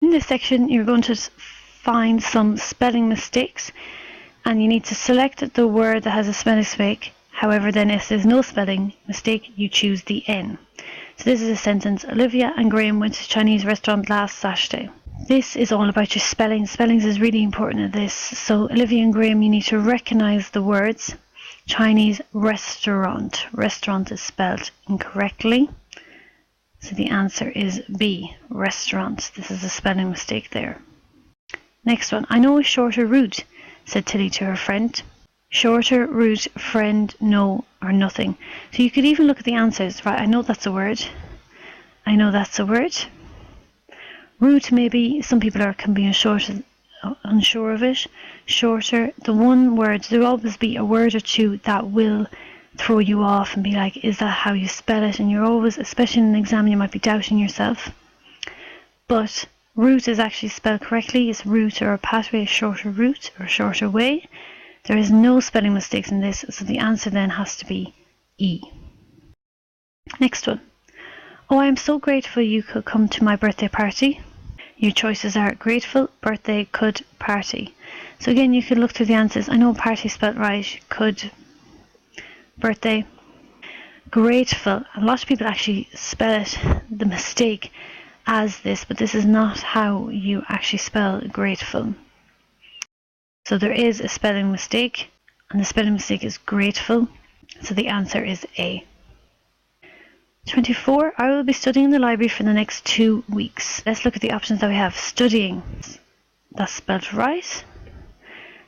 In this section, you're going to find some spelling mistakes, and you need to select the word that has a spelling mistake. However, then if there's no spelling mistake, you choose the N. So this is a sentence. Olivia and Graham went to a Chinese restaurant last Saturday. This is all about your spelling. Spellings is really important in this. So Olivia and Graham, you need to recognize the words. Chinese restaurant. Restaurant is spelled incorrectly. So the answer is B, restaurant. This is a spelling mistake there. Next one. I know a shorter route, said Tilly to her friend. Shorter route, friend, no, or nothing. So you could even look at the answers. Right, I know that's a word. I know that's a word. Route, maybe some people can be unsure of it. Shorter, the one word, there will always be a word or two that will throw you off and be like, is that how you spell it? And you're always, especially in an exam, you might be doubting yourself. But route is actually spelled correctly. It's route or a pathway, a shorter route or a shorter way. There is no spelling mistakes in this, so the answer then has to be E. Next one. Oh, I am so grateful you could come to my birthday party. Your choices are grateful, birthday, could, party. So again, you could look through the answers. I know party spelled right, could, birthday. Grateful. A lot of people actually spell it, the mistake, as this, but this is not how you actually spell grateful. So there is a spelling mistake, and the spelling mistake is grateful. So the answer is A. 24. I will be studying in the library for the next 2 weeks. Let's look at the options that we have. Studying. That's spelled right.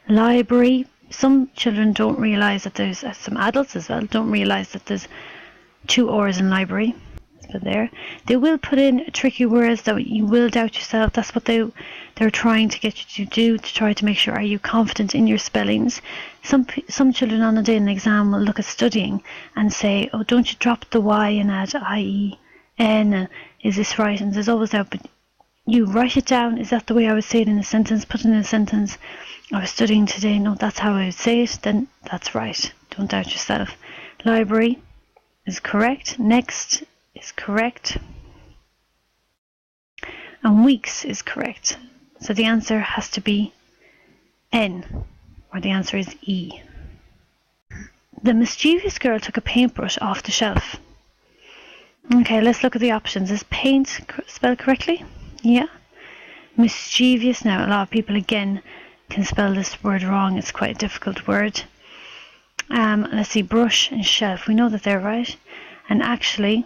Library. Some children don't realise that there's, some adults as well, don't realise that there's 2 R's in library. But there. They will put in tricky words that you will doubt yourself. That's what they're trying to get you to do, to try to make sure, are you confident in your spellings? Some children on the day in the exam will look at studying and say, oh, don't you drop the Y and add I-E-N, is this right? And there's always doubt, but you write it down. Is that the way I would say it in a sentence? Put it in a sentence. I was studying today. No, that's how I would say it. Then that's right. Don't doubt yourself. Library is correct. Next is correct. And weeks is correct. So the answer has to be N, or the answer is E. The mischievous girl took a paintbrush off the shelf. Okay, let's look at the options. Is paint spelled correctly? Yeah. Mischievous. Now, a lot of people, again, can spell this word wrong. It's quite a difficult word. Let's see, brush and shelf. We know that they're right. And actually,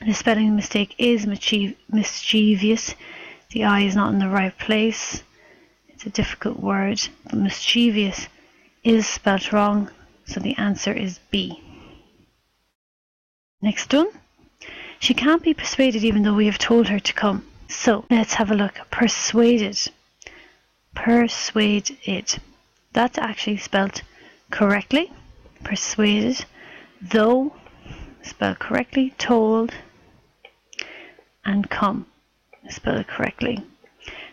the spelling mistake is mischievous. The I is not in the right place. It's a difficult word. But mischievous is spelled wrong. So the answer is B. Next one. She can't be persuaded even though we have told her to come. So let's have a look. Persuaded. Persuaded. That's actually spelled correctly. Persuaded. Though spelled correctly. Told. And come spelled correctly.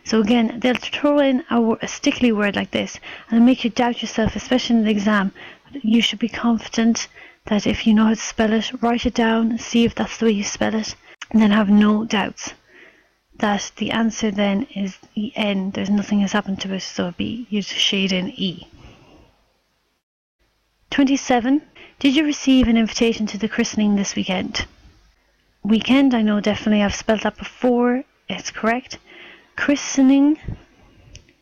So again, they'll throw in a stickly word like this and make you doubt yourself, especially in the exam. You should be confident that if you know how to spell it, write it down, see if that's the way you spell it, and then have no doubts that the answer then is the N. There's nothing has happened to it, so it'd be you shade in E. 27. Did you receive an invitation to the christening this weekend? Weekend, I know definitely I've spelled that before. It's correct. Christening.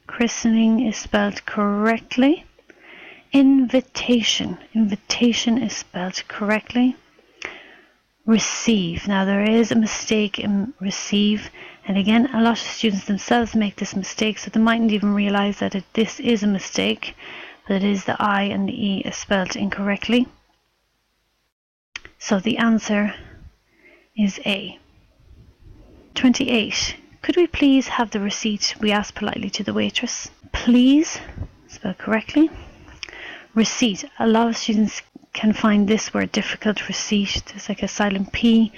Christening is spelled correctly. Invitation. Invitation is spelled correctly. Receive. Now there is a mistake in receive. And again, a lot of students themselves make this mistake, so they mightn't even realise that this is a mistake. But it is the I and the E is spelled incorrectly. So the answer is A. 28. Could we please have the receipt? We asked politely to the waitress. Please, spelled correctly. Receipt. A lot of students can find this word difficult. Receipt. There's like a silent P,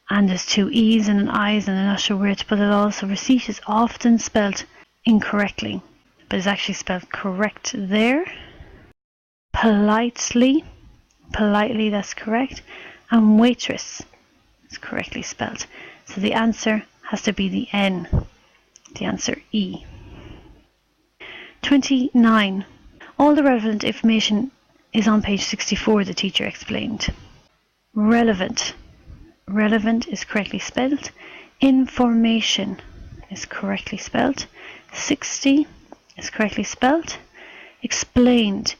and there's 2 E's and an I's, and I'm not sure where to put it all. So receipt is often spelled incorrectly, but it's actually spelled correct there. Politely. Politely, that's correct. And waitress is correctly spelled. So the answer has to be the N. The answer E. 29. All the relevant information is on page 64, the teacher explained. Relevant. Relevant is correctly spelled. Information is correctly spelled. 60 is correctly spelled. Explained.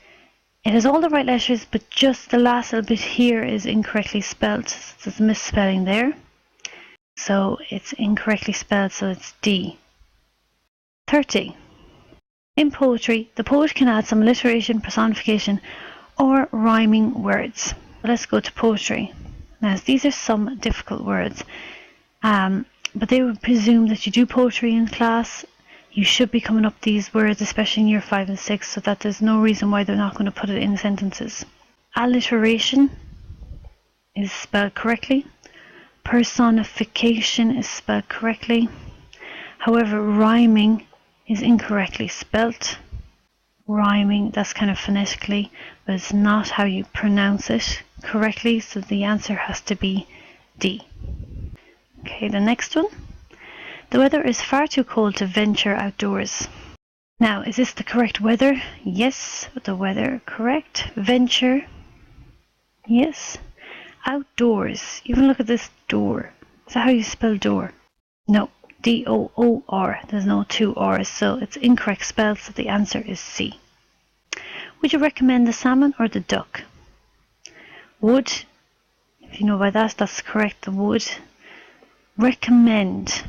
It has all the right letters, but just the last little bit here is incorrectly spelled. So there's a misspelling there. So it's incorrectly spelled, so it's D. 30. In poetry, the poet can add some alliteration, personification, or rhyming words. Let's go to poetry. Now, these are some difficult words, but they would presume that you do poetry in class. You should be coming up these words, especially in year 5 and 6, so that there's no reason why they're not going to put it in sentences. Alliteration is spelled correctly. Personification is spelled correctly. However, rhyming is incorrectly spelt. Rhyming, that's kind of phonetically, but it's not how you pronounce it correctly, so the answer has to be D. Okay, the next one. The weather is far too cold to venture outdoors. Now, is this the correct weather? Yes, the weather, correct. Venture, yes. Outdoors, even look at this door. Is that how you spell door? No. D-O-O-R. There's no two R's, so it's incorrect spelled, so the answer is C. Would you recommend the salmon or the duck? Would, if you know by that, that's correct, the would. Recommend.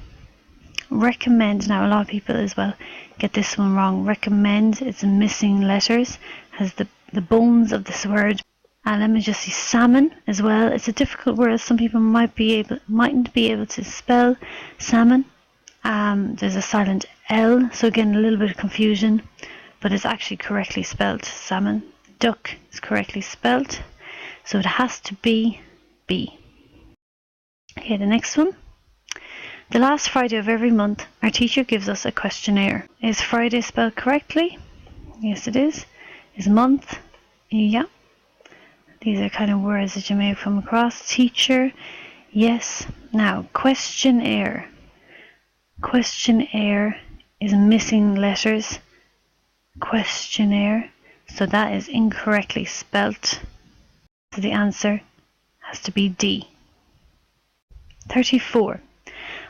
Recommend, now a lot of people as well get this one wrong. Recommend, it's missing letters, has the bones of this word. And let me just see, salmon as well. It's a difficult word. Some people mightn't be able to spell salmon. There's a silent L, so again a little bit of confusion, but it's actually correctly spelled. Salmon. Duck is correctly spelled, so it has to be B. Okay, the next one. The last Friday of every month, our teacher gives us a questionnaire. Is Friday spelled correctly? Yes, it is. Is month? Yeah. These are kind of words that you may have come across. Teacher, yes. Now, questionnaire. Questionnaire is missing letters. Questionnaire. So that is incorrectly spelt. So the answer has to be D. 34.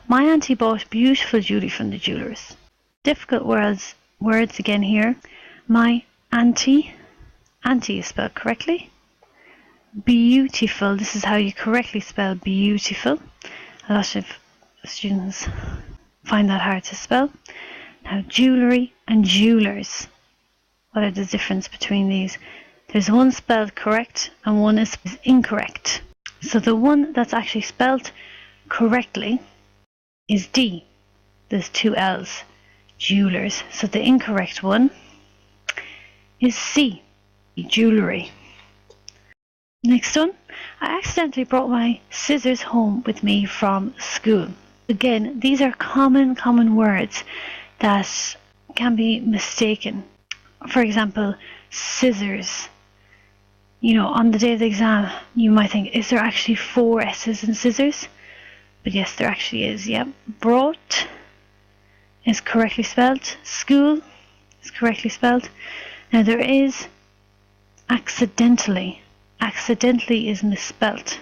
My auntie bought beautiful jewellery from the jewellers. Difficult words again here. My auntie. Auntie is spelled correctly. Beautiful. This is how you correctly spell beautiful. A lot of students find that hard to spell. Now, jewellery and jewellers. What are the difference between these? There's one spelled correct and one is incorrect. So the one that's actually spelled correctly is D. There's two L's. Jewellers. So the incorrect one is C. Jewellery. Next one. I accidentally brought my scissors home with me from school. Again, these are common words that can be mistaken. For example, scissors. You know, on the day of the exam, you might think, is there actually 4 S's in scissors? But yes, there actually is, yep. Brought is correctly spelled. School is correctly spelled. Now there is accidentally. Accidentally is misspelt.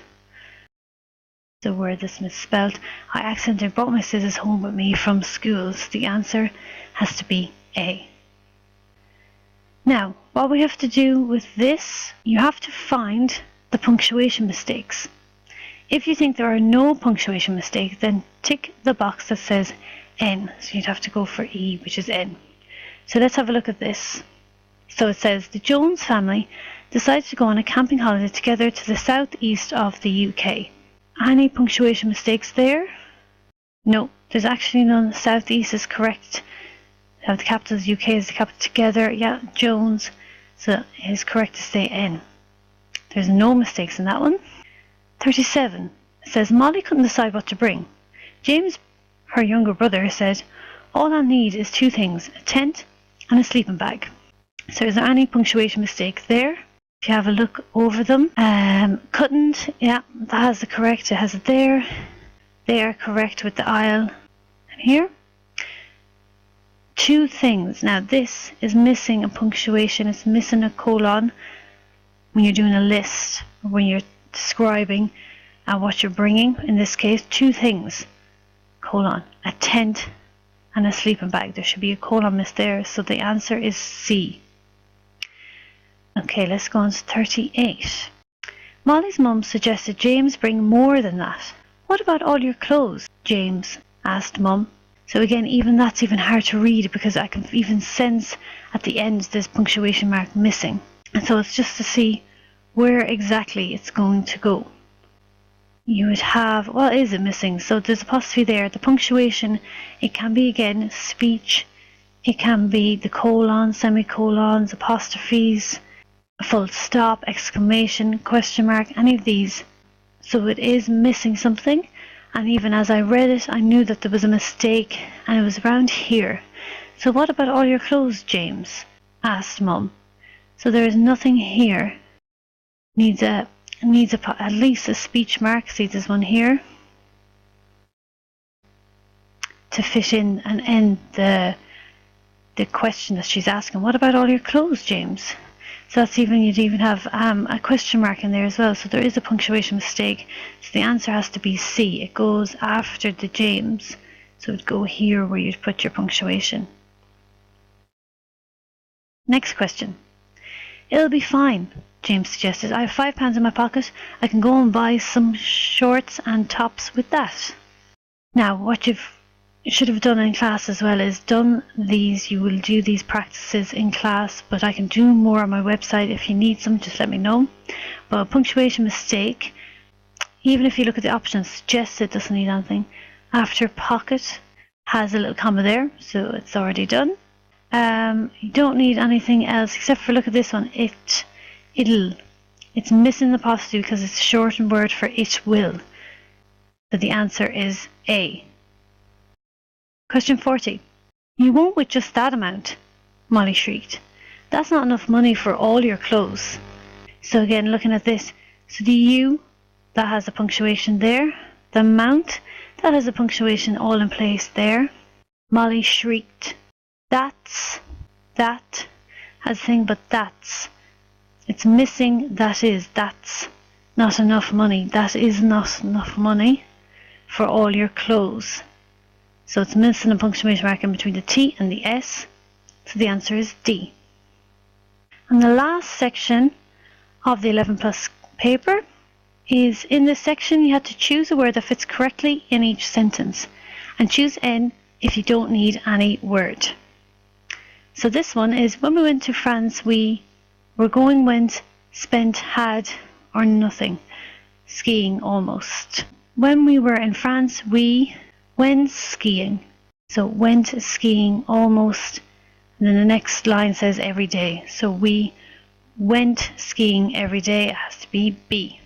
The word that's misspelt. I accidentally brought my scissors home with me from school. So the answer has to be A. Now, what we have to do with this, you have to find the punctuation mistakes. If you think there are no punctuation mistakes, then tick the box that says N. So you'd have to go for E, which is N. So let's have a look at this. So it says, the Jones family decided to go on a camping holiday together to the southeast of the UK. Any punctuation mistakes there? No, there's actually none. Southeast is correct. The capital is UK is the capital together. Yeah, Jones. So it is correct to say N. There's no mistakes in that one. 37. It says, Molly couldn't decide what to bring. James, her younger brother, said, all I need is 2 things, a tent and a sleeping bag. So is there any punctuation mistake there? If you have a look over them. Couldn't, yeah, that has the correct, it has it there. They are correct with the aisle and here. two things. Now this is missing a punctuation, it's missing a colon when you're doing a list, or when you're describing what you're bringing. In this case, two things, colon, a tent and a sleeping bag. There should be a colon missed there, so the answer is C. Okay, let's go on to 38. Molly's mum suggested James bring more than that. What about all your clothes? James asked Mum. So again, even that's even hard to read because I can even sense at the end there's punctuation mark missing. And so it's just to see where exactly it's going to go. You would have, what is it missing? So there's apostrophe there. The punctuation, it can be again speech, it can be the colons, semicolons, apostrophes, full stop, exclamation, question mark, any of these. So it is missing something, and even as I read it I knew that there was a mistake and it was around here. So what about all your clothes, James? Asked Mum. So there is nothing here. Needs at least a speech mark. See, there's one here to fit in and end the question that she's asking. What about all your clothes, James? So that's even, you'd even have a question mark in there as well. So there is a punctuation mistake. So the answer has to be C. It goes after the James. So it would go here where you'd put your punctuation. Next question. It'll be fine, James suggested. I have £5 in my pocket. I can go and buy some shorts and tops with that. Now, what you should have done in class as well is done these. You will do these practices in class, but I can do more on my website. If you need some, just let me know. But a punctuation mistake, even if you look at the options, suggested doesn't need anything. After pocket has a little comma there, so it's already done. You don't need anything else except for, look at this one, it'll. It's missing the apostrophe because it's a shortened word for it will. So the answer is A. Question 40. You won't with just that amount, Molly shrieked. That's not enough money for all your clothes. So again, looking at this, so the you, that has a punctuation there. The amount, that has a punctuation all in place there. Molly shrieked. That's, that has a thing, but that's. It's missing that is, that's not enough money. That is not enough money for all your clothes. So it's missing a punctuation mark in between the T and the S. So the answer is D. And the last section of the 11 plus paper is, in this section you have to choose a word that fits correctly in each sentence. And choose N if you don't need any word. So this one is, when we went to France, we were going, went, spent, had, or nothing. Skiing almost. When we were in France, we went skiing. So went skiing almost. And then the next line says every day. So we went skiing every day. It has to be B.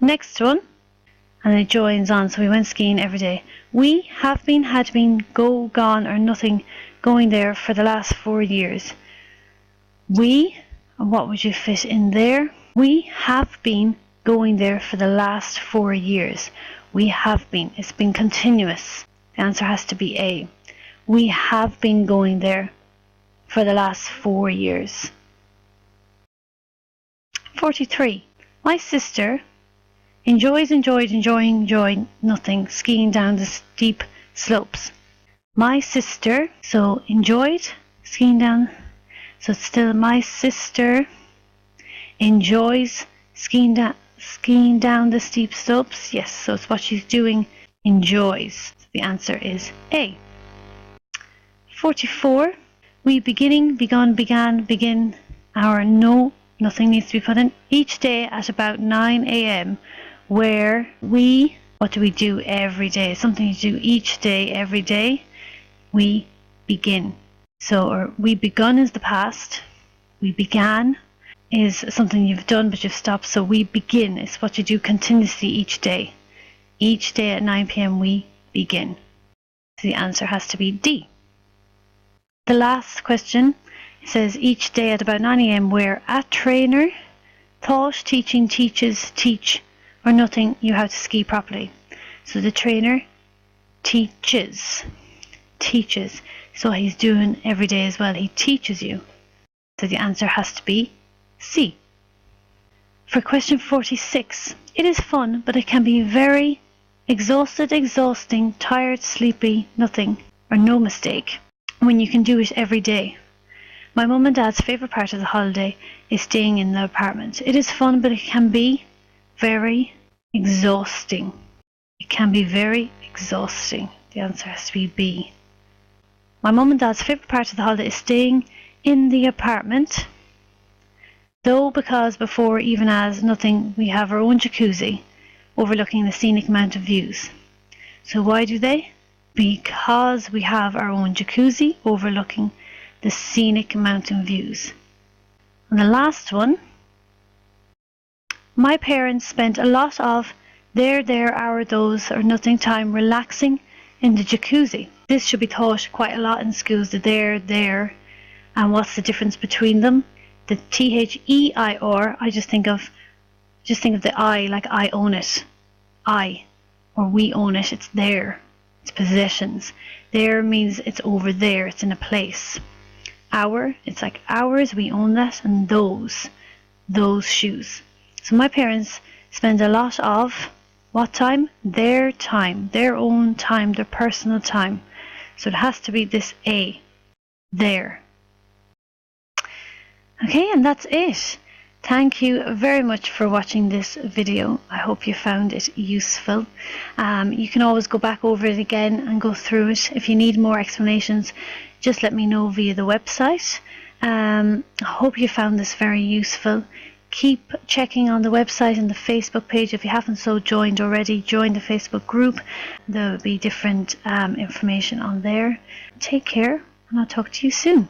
Next one. And it joins on. So we went skiing every day. We have been, had been, go, gone, or nothing, going there for the last 4 years. We, and what would you fit in there? We have been going there for the last 4 years. We have been. It's been continuous. The answer has to be A. We have been going there for the last 4 years. 43. My sister enjoying nothing, skiing down the steep slopes. My sister, so enjoyed, skiing down, so it's still my sister enjoys skiing down the steep slopes. Yes, so it's what she's doing, enjoys. The answer is A. 44. We beginning, begun, began, begin, our no, nothing needs to be put in. Each day at about 9 a.m. where we, what do we do every day? Something you do each day, every day. We begin. So, or we begun is the past. We began is something you've done but you've stopped. So we begin is what you do continuously each day. Each day at 9 p.m. we begin. So the answer has to be D. The last question says each day at about 9 a.m. where a trainer taught, teaching, teaches, teach, or nothing you how to ski properly. So the trainer teaches. teaches. So he's doing every day as well. He teaches you. So the answer has to be C. For question 46, it is fun, but it can be very exhausted, exhausting, tired, sleepy, nothing, or no mistake, when you can do it every day. My mum and dad's favourite part of the holiday is staying in the apartment. It is fun, but it can be very exhausting. It can be very exhausting. The answer has to be B. My mum and dad's favourite part of the holiday is staying in the apartment. Though, because before, even as nothing, we have our own jacuzzi overlooking the scenic mountain views. So why do they? Because we have our own jacuzzi overlooking the scenic mountain views. And the last one. My parents spent a lot of their, our, those, or nothing time relaxing in the jacuzzi. This should be taught quite a lot in schools, the there, and what's the difference between them. The THEIR, I just think of the I, like I own it. I, or we own it, it's there. It's possessions. There means it's over there, it's in a place. Our, it's like ours, we own that, and those shoes. So my parents spend a lot of what time? Their time, their own time, their personal time. So it has to be this A, there. Okay, and that's it. Thank you very much for watching this video. I hope you found it useful. You can always go back over it again and go through it. If you need more explanations, just let me know via the website. I hope you found this very useful. Keep checking on the website and the Facebook page. If you haven't so joined already, join the Facebook group. There will be different information on there. Take care, and I'll talk to you soon.